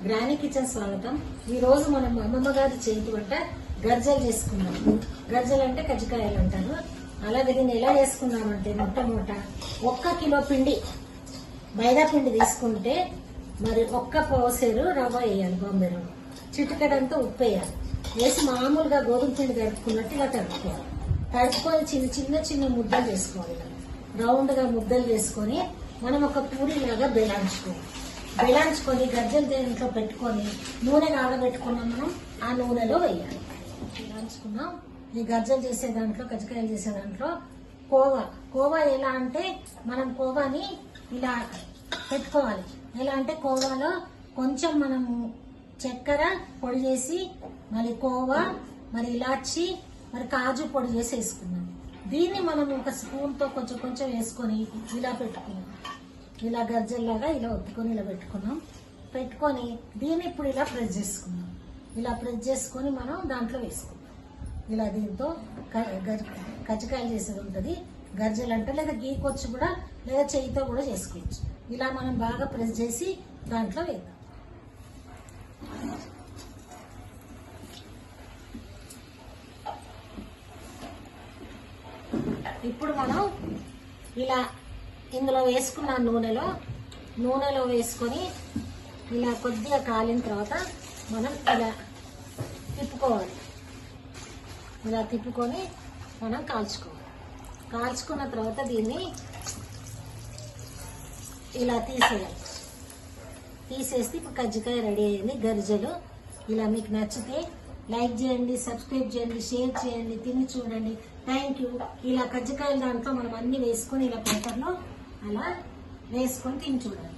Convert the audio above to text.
Granny kitchen స్వాగతం. ఈ రోజు మనం అమ్మమ్మ గారి చేతి వంట గర్జలు చేసుకున్నాం. గర్జలు అంటే కజ్జికాయలు అంటారు. అలాగే దీన్ని ఎలా చేసుకున్నామంటే మొట్టమొదట 1 కిలో పిండి మైదా పిండి తీసుకుంటే మరి 1 పావుసేరు రవ్వ వేయాలి, బాంబే రవ్వ, చిటికెడంతా ఉప్పు వేయాలి. వేసి మామూలుగా గోధుమ పిండి తడుపుకున్నట్టు ఇలా తడుపుకోవాలి. తడుపుకొని చిన్న చిన్న ముద్దలు చేసుకోవాలి. రౌండ్ గా ముద్దలు చేసుకొని మనం ఒక పూరిలాగా బెలాంచుకొని గజ్జలు దేంట్లో పెట్టుకొని నూనె కాగబెట్టుకున్నాం. మనం ఆ నూనెలో వేయాలి. బెలాంచుకున్నాం. ఈ గజ్జలు చేసే దాంట్లో, కజ్జికాయలు చేసే దాంట్లో కోవా ఎలా అంటే మనం కోవాని ఇలా పెట్టుకోవాలి. ఎలా అంటే కోవాలో కొంచెం మనము చక్కెర పొడి చేసి మరి కోవా మరి ఇలాచి మరి కాజు పొడి చేసి వేసుకున్నాం. దీన్ని మనం ఒక స్పూన్ తో కొంచెం వేసుకొని ఇలా పెట్టుకున్నాం. ఇలా గజ్జల్లాగా ఇలా ఒత్తుకొని ఇలా పెట్టుకొని దీన్ని ఇప్పుడు ఇలా ప్రెస్ చేసుకున్నాం. ఇలా ప్రెస్ చేసుకొని మనం దాంట్లో వేసుకున్నాం. ఇలా దీంతో కజ్జికాయలు చేసేది ఉంటుంది. గర్జలు అంటే లేదా గీకొచ్చి కూడా లేదా చేయితో కూడా చేసుకోవచ్చు. ఇలా మనం బాగా ప్రెస్ చేసి దాంట్లో వేద్దాం. ఇప్పుడు మనం ఇలా ఇందులో వేసుకున్న నూనెలో వేసుకొని ఇలా కొద్దిగా కాలిన తర్వాత మనం ఇలా తిప్పుకోవాలి. ఇలా తిప్పుకొని మనం కాల్చుకోవాలి. కాల్చుకున్న తర్వాత దీన్ని ఇలా తీసేస్తే ఇప్పుడు కజ్జికాయ రెడీ అయింది. గర్జలు ఇలా మీకు నచ్చితే లైక్ చేయండి, సబ్స్క్రైబ్ చేయండి, షేర్ చేయండి, తిని చూడండి. Thank you. ఇలా కజ్జికాయల దాంట్లో మనం అన్ని వేసుకొని ఇలా పేపర్లో అలా వేసుకొని తిని చూడండి.